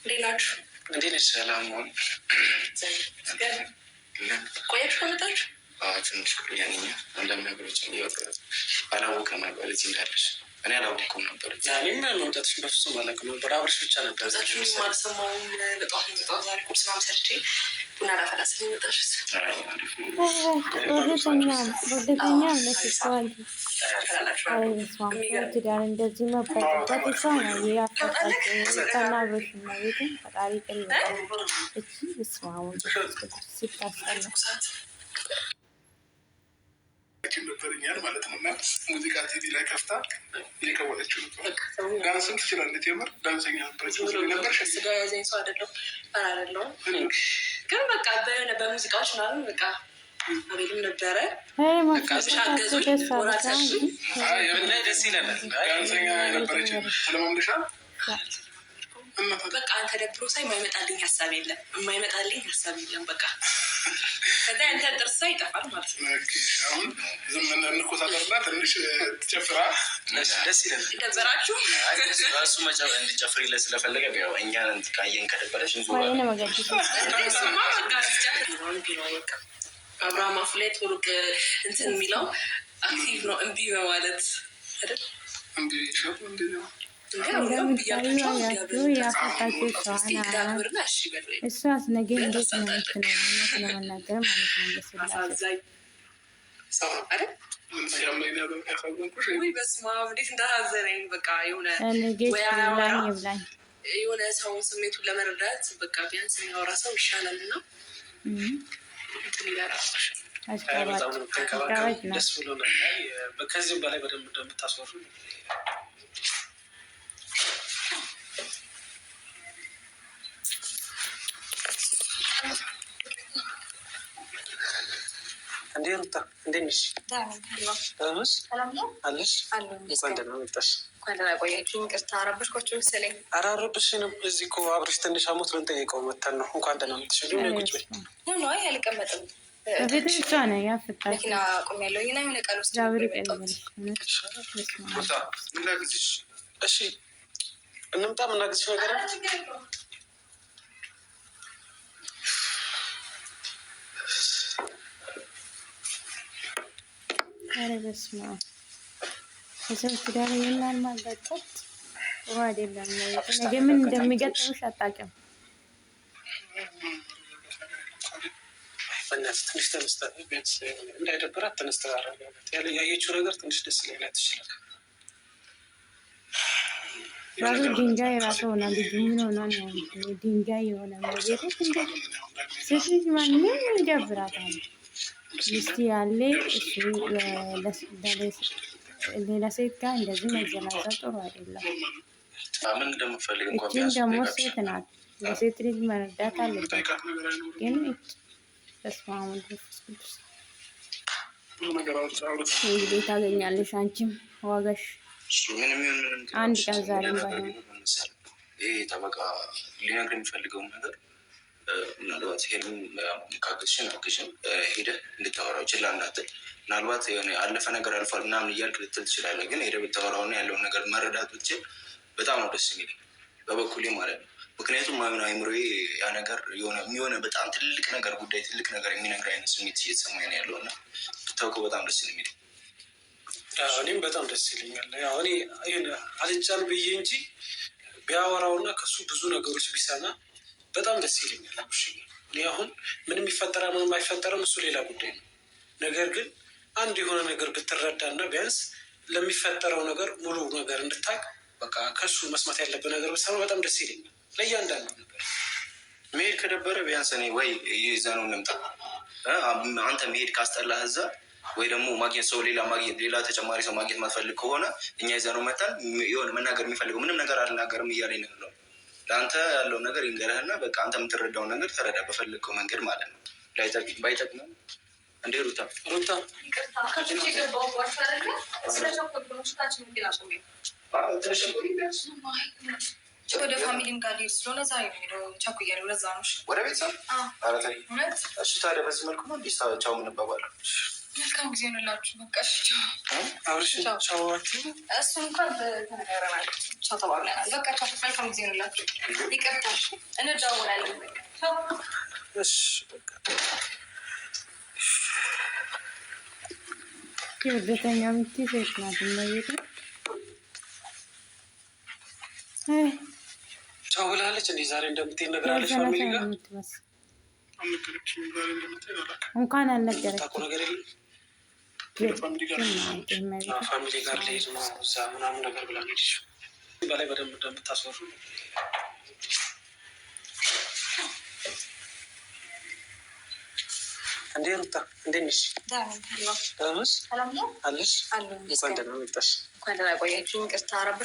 እንዴት ናችሁ? እንዴት ነሽ? ሰላም ነው። ቆያችሁ ከመጣችሁ? ትንሽ ቆየን። አንዳንድ ነገሮችን አላወቅም ነበር እዚህ እንዳለሽ። እኔ አላወቅኩም ነበር። እኔም መምጣትሽን በፍጹም አላውቅም ነበር። አብረሽ ብቻ ነበር አልሰማሁም። በጠዋት የመጣሁት ዛሬ ቁርስ ምናምን ሰርቼ ቡና ላፈላ ስለመጣሽ ወደተኛ ነስቸዋል። ትዳር እንደዚህ መባበት እሷ ነው ያፈጣናብሮሽ ነው ቤትን ፈጣሪ ቅር ይበቃል። እቺ ስማሁን ስታስጠላ ነበርኛል ማለት ነው። እና ሙዚቃ ቲቪ ላይ ከፍታ እየቀወጠችው ነበር። ዳንስም ትችላለች። የምር ዳንሰኛ ነበረች። ነበር ስጋ ያዘኝ ሰው አይደለሁም ግን በቃ በሙዚቃዎች ምናምን በቃ አቤልም ነበረ ደስ ይለናል። ዳንሰኛ ነበረች። ስለማምደሻ በቃ አንተ ደብሮ ሳይ የማይመጣልኝ ሀሳብ የለም በቃ ከዛ አንተ ጥርሳ ይጠፋል ማለት ነው። አሁን ዝም እንቆጣጠርና ትንሽ ትጨፍራ ደስ ይላል። ደበራችሁ እሱ እንዲጨፍር ስለፈለገ ያው እኛ ካየን ከደበረሽ አብርሃም አፉ ላይ ቶሎቅ እንትን የሚለው አክቲቭ ነው። እምቢ በማለት አይደል? እሷስ ነገ እንዴት ነው ለመናገር ማለት ነው። አሳዛኝ ሰው አይደል? በስመ አብ እንዴት እንዳሳዘነኝ በቃ የሆነ ሰውን ስሜቱን ለመረዳት በቃ ቢያንስ የሚያወራ ሰው ይሻላል እና እንትን ይላል። ደስ ብሎናል። ከዚህም በላይ በደንብ እንደምታስወሩ እንዴ ሩታ እንዴት ነሽ? አለሽ? እንኳን ደህና መጣሽ። እንኳን ደህና ቆያችሁኝ። ይቅርታ አረበሽኳችሁ መሰለኝ። ኧረ አልረብሽንም። እዚህ እኮ አብረሽ ትንሽ አሞት ልንጠይቀው መተን ነው። እንኳን ደህና መጣሽ። ቁጭ በይ። አይ አልቀመጥም። በፊት ብቻ ነው ያፈጣል። መኪና ቆሜያለሁ እና የሆነ ቃል ውስጥ እሺ እንምጣ። የምናግዝሽ ነገር ኧረ በስመ አብ የሰው ትዳር ይሆናል ማጋጨት ጥሩ አይደለም። ነገ ምን እንደሚገጥምሽ አታውቂም። ትንሽ ተነስታ ቢያንስ እንዳይደብራት ተነስታ ያለ ያየችው ነገር ትንሽ ደስ ላይላት ይችላል። ራሱ ድንጋይ ራሱ ሆና ልጁ ምን ሆና ነው ድንጋይ የሆነ ቤት ሴት ልጅ ማንም ይደብራታል። ሚስት ያለ እሱ ሌላ ሴት ጋር እንደዚህ መዘናዘር ጥሩ አይደለም። ምን እንደምፈልግ እንኳን እቺን ደግሞ ሴት ናት። ለሴት ልጅ መረዳት አለበት። ግን ተስፋ መንፈስ ቅዱስ እንግዲህ ታገኛለሽ። አንቺም ዋጋሽ አንድ ቀን ዛሬም ባይሆን ይሄ ጠበቃ ሊነግር የሚፈልገውን ነገር ምናልባት ሄድን ካገዝሽን አግዥን ሄደህ እንድታወራው ችላ እንዳትል። ምናልባት አለፈ ነገር አልፏል ምናምን እያልክ ልትል ትችላለህ። ግን ሄደህ ብታወራውና ያለውን ነገር መረዳት ብትችል በጣም ነው ደስ የሚል በበኩሌ ማለት ነው። ምክንያቱም ማይሆን አይምሮዬ ያ ነገር የሆነ በጣም ትልቅ ነገር ጉዳይ ትልቅ ነገር የሚነግር አይነት ስሜት እየተሰማኝ ነው ያለው እና ብታውቀው በጣም ደስ የሚል እኔም በጣም ደስ ይለኛል። እኔ አልጫን ብዬ እንጂ ቢያወራውና ከሱ ብዙ ነገሮች ቢሰማ በጣም ደስ ይለኛል። እኔ አሁን ምንም ይፈጠራ ምንም አይፈጠርም እሱ ሌላ ጉዳይ ነው። ነገር ግን አንድ የሆነ ነገር ብትረዳና ቢያንስ ለሚፈጠረው ነገር ሙሉ ነገር እንድታውቅ በቃ ከሱ መስማት ያለብህ ነገር ብትሰማ በጣም ደስ ይለኛል። ለእያንዳንዱ ነገር መሄድ ከደበረ ቢያንስ እኔ ወይ ይዘነው እንምጣ። አንተ መሄድ ካስጠላህ እዛ ወይ ደግሞ ማግኘት ሰው ሌላ ተጨማሪ ሰው ማግኘት ማትፈልግ ከሆነ እኛ ይዘነው መጣን የሆነ መናገር የሚፈልገው ምንም ነገር አልናገርም እያለኝ ነው። ለአንተ ያለው ነገር ይንገረህና በቃ አንተ የምትረዳውን ነገር ተረዳ በፈለግከው መንገድ ማለት ነው። ባይጠቅምም እንዴ ሩታ ወደ ፋሚሊም ጋር ሊሄድ ስለሆነ እዛ የሚሄደው ቸኩያለሁ። ለዛ ነው ወደ ቤተሰብ እሺ። ታዲያ በዚህ መልኩ ነው እንዲህ ቻው የምንባባለው። መልካም ጊዜ እንላችሁ። በቃ አብርሽ ቻዋችሁ። እሱን እንኳን ተነጋግረናል። ቻው ተባብለናል። በቃ ቻው፣ መልካም ጊዜ እንላችሁ። ይቅርታል፣ እንደዋወላለን። እሺ በቃ የወደተኛ ምት ሴት ናት። እንደይት ቻው ብላለች። እንዴ ዛሬ እንደምትሄድ ነግራለች። ፋሚሊ ጋር እንኳን አልነገረችም። ታውቁ ነገር የለም። ፋሚሊ ጋር ልሄድ ነው እዛ ምናምን ነገር ብላ ሄድሽ። በላይ በደንብ እንደምታስወሩ እንዴ ሩታ እንዴት ነሽ? ደህና ነሽ? አለሽ? እንኳን ደህና መጣሽ። እንኳን ደህና ቆያችሁ። ይቅርታ አረብሽ